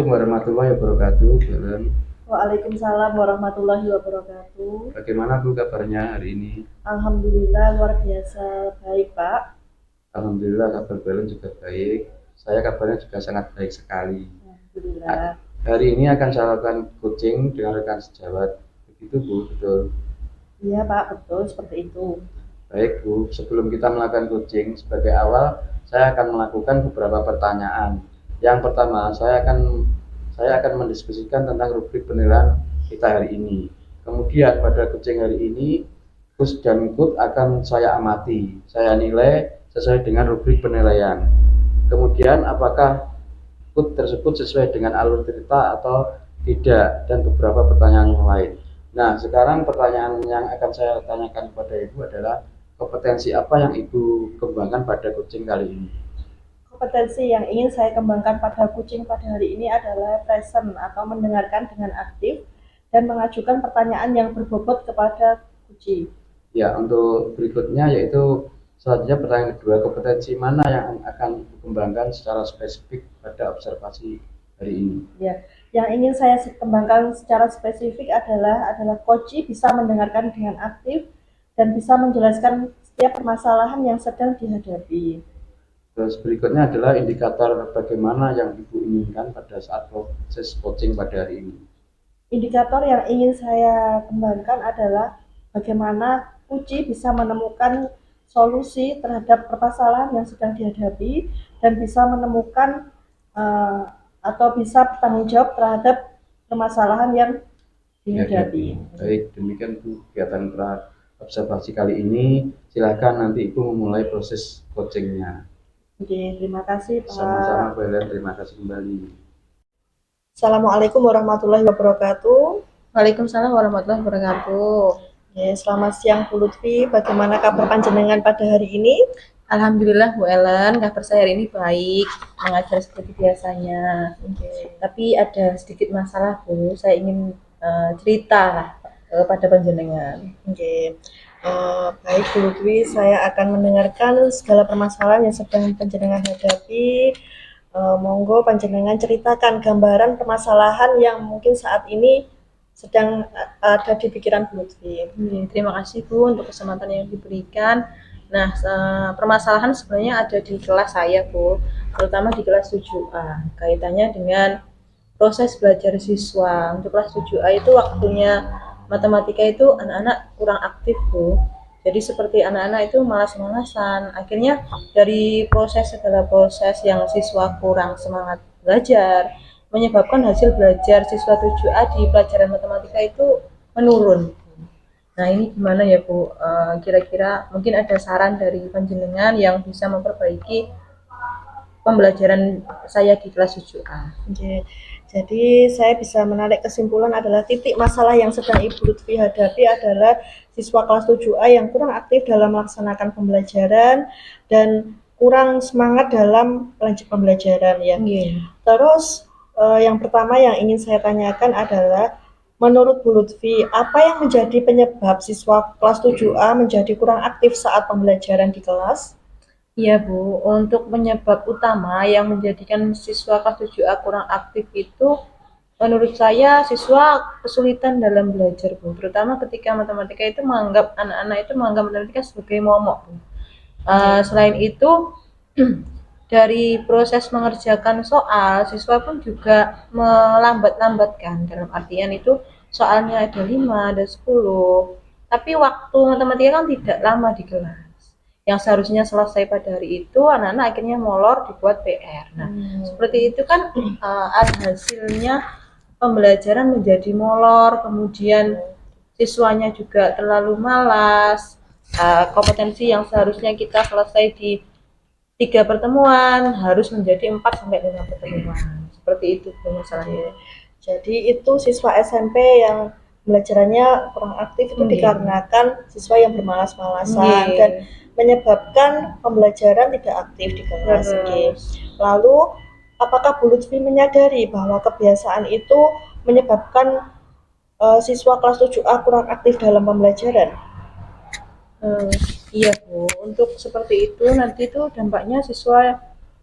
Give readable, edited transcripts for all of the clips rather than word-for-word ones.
Assalamualaikum warahmatullahi wabarakatuh, Bu Ellen. Waalaikumsalam warahmatullahi wabarakatuh. Bagaimana Bu kabarnya hari ini? Alhamdulillah luar biasa baik, Pak. Alhamdulillah kabar Bu Ellen juga baik. Saya kabarnya juga sangat baik sekali. Alhamdulillah. Hari ini akan saya lakukan coaching dengan rekan sejawat. Begitu Bu, betul. Iya, Pak, betul seperti itu. Baik Bu, sebelum kita melakukan coaching, sebagai awal saya akan melakukan beberapa pertanyaan. Yang pertama, saya akan mendiskusikan tentang rubrik penilaian kita hari ini. Kemudian pada coaching hari ini, Gus dan Ikut akan saya amati. Saya nilai sesuai dengan rubrik penilaian. Kemudian apakah Ikut tersebut sesuai dengan alur cerita atau tidak, dan beberapa pertanyaan yang lain. Nah, sekarang pertanyaan yang akan saya tanyakan kepada Ibu adalah kompetensi apa yang Ibu kembangkan pada coaching kali ini? Kompetensi yang ingin saya kembangkan pada kucing pada hari ini adalah present atau mendengarkan dengan aktif dan mengajukan pertanyaan yang berbobot kepada kucing. Ya, untuk berikutnya yaitu selanjutnya pertanyaan kedua, kompetensi mana yang akan Ibu kembangkan secara spesifik pada observasi hari ini? Ya, yang ingin saya kembangkan secara spesifik adalah Koci bisa mendengarkan dengan aktif dan bisa menjelaskan setiap permasalahan yang sedang dihadapi. Terus berikutnya adalah indikator bagaimana yang Ibu inginkan pada saat proses coaching pada hari ini. Indikator yang ingin saya kembangkan adalah bagaimana Kuci bisa menemukan solusi terhadap permasalahan yang sedang dihadapi dan bisa menemukan atau bisa bertanggung jawab terhadap permasalahan yang dihadapi. Baik, demikian Bu kegiatan observasi kali ini. Silakan nanti Ibu memulai proses coachingnya. Oke, terima kasih Pak. Sama-sama Bu Ellen, terima kasih kembali. Assalamualaikum warahmatullahi wabarakatuh. Waalaikumsalam warahmatullahi wabarakatuh. Ya, selamat siang Bu Lutfi. Bagaimana kabar panjenengan pada hari ini? Alhamdulillah Bu Ellen, kabar saya hari ini baik, mengajar seperti biasanya. Tapi ada sedikit masalah Bu, saya ingin cerita lah pada panjenengan. Baik Bu Lutfi, saya akan mendengarkan segala permasalahan yang sedang panjenengan hadapi. Monggo panjenengan ceritakan gambaran permasalahan yang mungkin saat ini sedang ada di pikiran Bu Lutfi. Terima kasih Bu untuk kesempatan yang diberikan. Nah, permasalahan sebenarnya ada di kelas saya Bu, terutama di kelas 7A, kaitannya dengan proses belajar siswa. Untuk kelas 7A itu waktunya matematika itu anak-anak kurang aktif Bu. Jadi seperti anak-anak itu malas-malasan. Akhirnya dari segala proses yang siswa kurang semangat belajar, menyebabkan hasil belajar siswa 7A di pelajaran matematika itu menurun. Nah, ini gimana ya Bu? Kira-kira mungkin ada saran dari panjenengan yang bisa memperbaiki pembelajaran saya di kelas 7A. Jadi saya bisa menarik kesimpulan adalah titik masalah yang sedang Ibu Lutfi hadapi adalah siswa kelas 7A yang kurang aktif dalam melaksanakan pembelajaran dan kurang semangat dalam melanjutkan pembelajaran ya. Terus yang pertama yang ingin saya tanyakan adalah menurut Bu Lutfi, apa yang menjadi penyebab siswa kelas 7A menjadi kurang aktif saat pembelajaran di kelas? Iya Bu, untuk penyebab utama yang menjadikan siswa kelas 7A kurang aktif itu menurut saya siswa kesulitan dalam belajar Bu, terutama ketika matematika itu anak-anak itu menganggap matematika sebagai momok Bu. Selain itu dari proses mengerjakan soal, siswa pun juga melambat-lambatkan, dalam artian itu soalnya ada 5, ada 10, tapi waktu matematika kan tidak lama di kelas. Yang seharusnya selesai pada hari itu, anak-anak akhirnya molor dibuat PR. Nah, seperti itu kan hasilnya pembelajaran menjadi molor, kemudian siswanya juga terlalu malas, kompetensi yang seharusnya kita selesai di 3 pertemuan harus menjadi 4-5 pertemuan. Seperti itu masalahnya. Jadi itu siswa SMP yang belajarannya kurang aktif itu dikarenakan siswa yang bermalas-malasan dan menyebabkan pembelajaran tidak aktif di kelas. Lalu apakah Bu Lutfi menyadari bahwa kebiasaan itu menyebabkan siswa kelas 7A kurang aktif dalam pembelajaran? Iya Bu, untuk seperti itu nanti tuh dampaknya siswa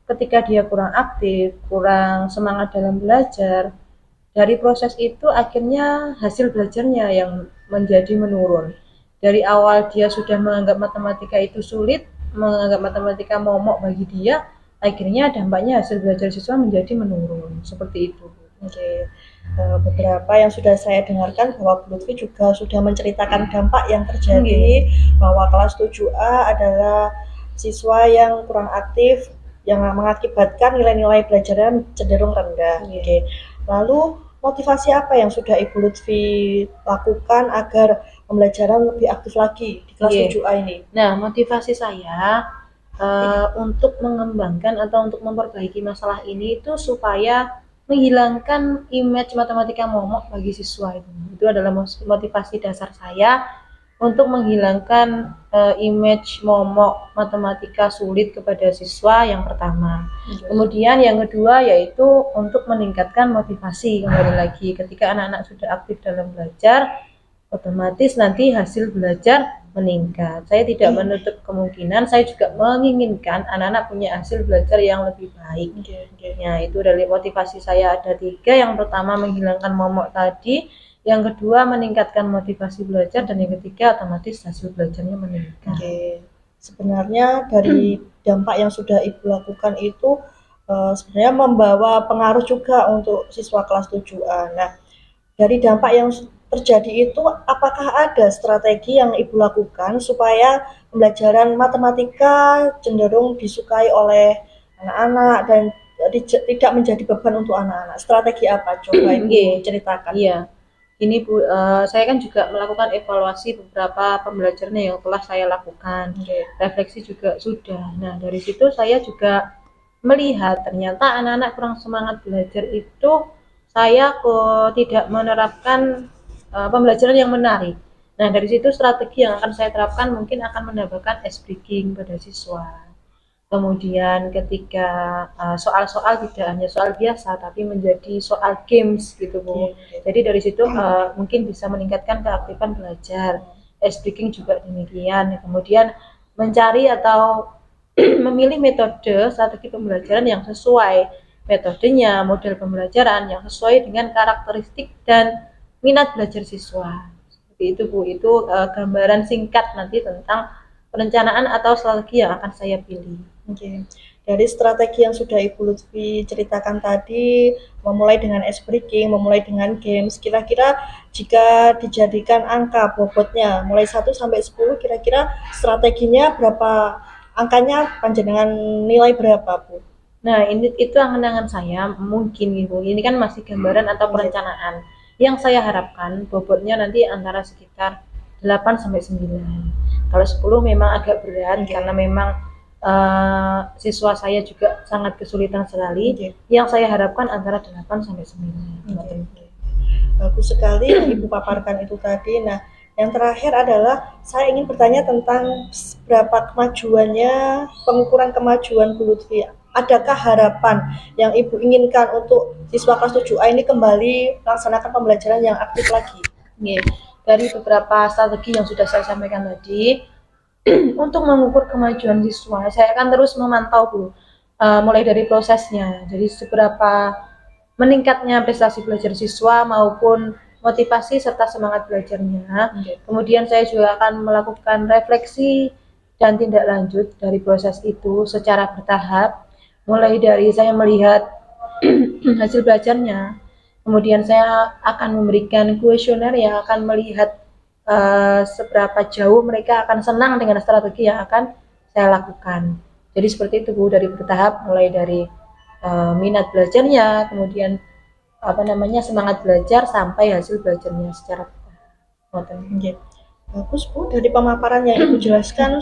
ketika dia kurang aktif, kurang semangat dalam belajar, dari proses itu akhirnya hasil belajarnya yang menjadi menurun. Dari awal dia sudah menganggap matematika itu sulit, menganggap matematika momok bagi dia, akhirnya dampaknya hasil belajar siswa menjadi menurun. Seperti itu. Oke. Beberapa yang sudah saya dengarkan bahwa Bu Lutfi juga sudah menceritakan dampak yang terjadi bahwa kelas 7A adalah siswa yang kurang aktif yang mengakibatkan nilai-nilai belajarnya cenderung rendah. Oke. Lalu motivasi apa yang sudah Ibu Lutfi lakukan agar pembelajaran lebih aktif lagi di kelas 7A ini? Nah, motivasi saya untuk mengembangkan atau untuk memperbaiki masalah ini itu supaya menghilangkan image matematika momok bagi siswa itu. Itu adalah motivasi dasar saya untuk menghilangkan image momok matematika sulit kepada siswa yang pertama. Kemudian yang kedua yaitu untuk meningkatkan motivasi kembali lagi ketika anak-anak sudah aktif dalam belajar, otomatis nanti hasil belajar meningkat. Saya tidak menutup kemungkinan, saya juga menginginkan anak-anak punya hasil belajar yang lebih baik. Ya, itu dari motivasi saya ada 3. Yang pertama menghilangkan momok tadi, yang kedua meningkatkan motivasi belajar, dan yang ketiga otomatis hasil belajarnya meningkat. Sebenarnya dari dampak yang sudah Ibu lakukan itu sebenarnya membawa pengaruh juga untuk siswa kelas 7A. Nah, dari dampak yang terjadi itu, apakah ada strategi yang Ibu lakukan supaya pembelajaran matematika cenderung disukai oleh anak-anak dan tidak menjadi beban untuk anak-anak? Strategi apa? Coba Ibu ceritakan. Iya, ini Bu, saya kan juga melakukan evaluasi beberapa pembelajaran yang telah saya lakukan. Refleksi juga sudah. Nah, dari situ saya juga melihat ternyata anak-anak kurang semangat belajar itu saya kok tidak menerapkan pembelajaran yang menarik. Nah, dari situ strategi yang akan saya terapkan mungkin akan menambahkan ice breaking pada siswa. Kemudian ketika soal-soal tidak hanya soal biasa tapi menjadi soal games gitu Bu. Jadi dari situ mungkin bisa meningkatkan keaktifan belajar. Ice breaking juga demikian. Kemudian mencari atau memilih metode strategi pembelajaran yang sesuai metodenya, model pembelajaran yang sesuai dengan karakteristik dan minat belajar siswa. Seperti itu Bu, itu gambaran singkat nanti tentang perencanaan atau strategi yang akan saya pilih. Dari strategi yang sudah Ibu Lutfi ceritakan tadi, memulai dengan ice breaking, memulai dengan games, kira-kira jika dijadikan angka bobotnya mulai 1 sampai 10, kira-kira strateginya berapa, angkanya panjenengan nilai berapa Bu? Nah, itu angan-angan saya mungkin Ibu. Ini kan masih gambaran atau perencanaan. Yang saya harapkan bobotnya nanti antara sekitar 8 sampai 9. Kalau 10 memang agak berat karena memang siswa saya juga sangat kesulitan sekali. Yang saya harapkan antara 8 sampai 9. Bagus sekali yang Ibu paparkan itu tadi. Nah, yang terakhir adalah saya ingin bertanya tentang berapa kemajuannya, pengukuran kemajuan Bu Lutfi. Adakah harapan yang Ibu inginkan untuk siswa kelas 7A ini kembali melaksanakan pembelajaran yang aktif lagi? Dari beberapa strategi yang sudah saya sampaikan tadi, untuk mengukur kemajuan siswa, saya akan terus memantau Bu, mulai dari prosesnya. Jadi seberapa meningkatnya prestasi belajar siswa maupun motivasi serta semangat belajarnya. Kemudian saya juga akan melakukan refleksi dan tindak lanjut dari proses itu secara bertahap. Mulai dari saya melihat hasil belajarnya, kemudian saya akan memberikan kuesioner yang akan melihat seberapa jauh mereka akan senang dengan strategi yang akan saya lakukan. Jadi seperti itu Bu, dari bertahap, mulai dari minat belajarnya, kemudian semangat belajar sampai hasil belajarnya secara bertahap. Bagus Bu, dari pemaparan yang Ibu jelaskan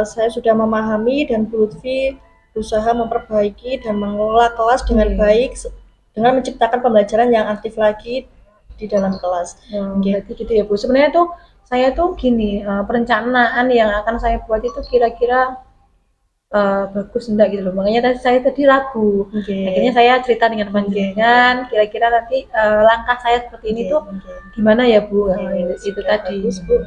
saya sudah memahami, dan Bu Lutfi berusaha memperbaiki dan mengelola kelas dengan baik dengan menciptakan pembelajaran yang aktif lagi di dalam kelas. Berarti gitu ya Bu. Sebenarnya tuh saya tuh gini, perencanaan yang akan saya buat itu kira-kira bagus enggak gitu loh. Makanya saya tadi ragu. Akhirnya saya cerita dengan panjenengan, kira-kira nanti langkah saya seperti ini tuh gimana ya Bu? Itu tadi. Bagus Bu.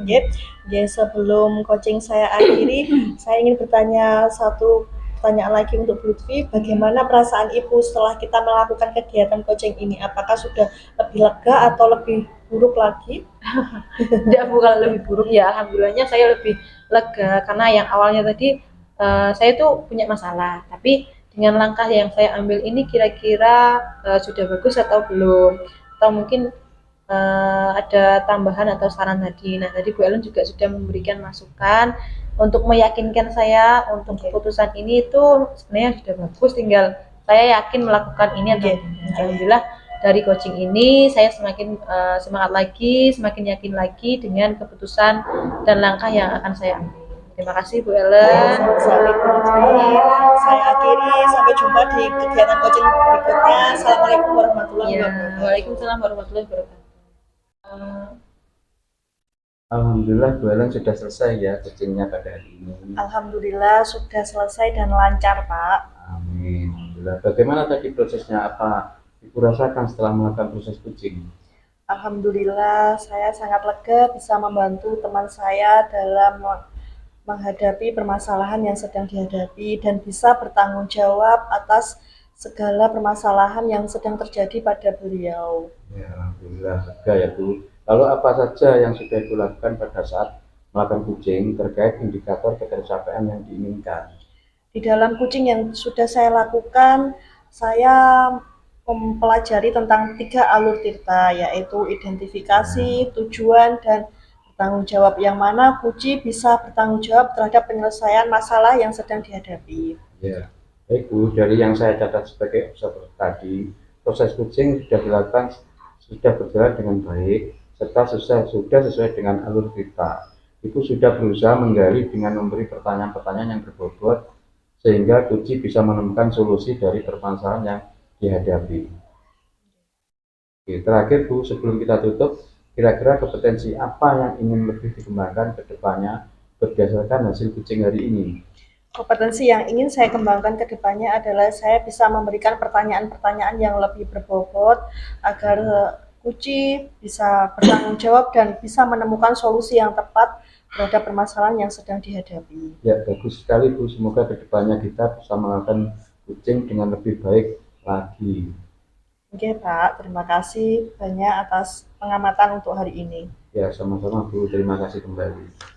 Sebelum coaching saya akhiri, saya ingin bertanya satu pertanyaan lagi untuk Bu Lutfi. Bagaimana perasaan Ibu setelah kita melakukan kegiatan coaching ini? Apakah sudah lebih lega atau lebih buruk lagi? Tidak, bukan lebih buruk ya, alhamdulillahnya saya lebih lega karena yang awalnya tadi saya tuh punya masalah, tapi dengan langkah yang saya ambil ini kira-kira sudah bagus atau belum, atau mungkin ada tambahan atau saran tadi. Nah, tadi Bu Ellen juga sudah memberikan masukan untuk meyakinkan saya untuk keputusan ini itu sebenarnya sudah bagus, tinggal saya yakin melakukan ini atau tidak. Alhamdulillah dari coaching ini saya semakin semangat lagi, semakin yakin lagi dengan keputusan dan langkah yang akan saya ambil. Terima kasih Bu Ellen. Saya akhiri, sampai jumpa di kegiatan coaching berikutnya. Assalamualaikum warahmatullahi Ya, wabarakatuh. Waalaikumsalam warahmatullahi wabarakatuh. Alhamdulillah Bu Ellen sudah selesai ya coachingnya pada hari ini. Alhamdulillah sudah selesai dan lancar, Pak. Amin. Alhamdulillah. Bagaimana tadi prosesnya? Apa Ibu rasakan setelah melakukan proses coaching? Alhamdulillah saya sangat lega bisa membantu teman saya dalam menghadapi permasalahan yang sedang dihadapi dan bisa bertanggung jawab atas segala permasalahan yang sedang terjadi pada beliau. Ya, alhamdulillah lega ya Bu. Lalu apa saja yang sudah Ibu lakukan pada saat melakukan coaching terkait indikator ketercapaian yang diinginkan? Di dalam coaching yang sudah saya lakukan, saya mempelajari tentang 3 alur tirta, yaitu identifikasi, tujuan, dan bertanggung jawab, yang mana Puji bisa bertanggung jawab terhadap penyelesaian masalah yang sedang dihadapi. Ya, baik Bu, dari yang saya catat sebagai observer tadi, proses coaching sudah berjalan dengan baik, serta sudah sesuai dengan alur kita. Ibu sudah berusaha menggali dengan memberi pertanyaan-pertanyaan yang berbobot, sehingga Puji bisa menemukan solusi dari permasalahan yang dihadapi. Oke, terakhir Bu, sebelum kita tutup, kira-kira kompetensi apa yang ingin lebih dikembangkan ke depannya berdasarkan hasil coaching hari ini? Kompetensi yang ingin saya kembangkan ke depannya adalah saya bisa memberikan pertanyaan-pertanyaan yang lebih berbobot agar Puji bisa bertanggung jawab dan bisa menemukan solusi yang tepat terhadap permasalahan yang sedang dihadapi. Ya, bagus sekali Bu, semoga ke depannya kita bisa melakukan coaching dengan lebih baik lagi. Oke Pak, terima kasih banyak atas pengamatan untuk hari ini. Ya, sama-sama Bu, terima kasih kembali.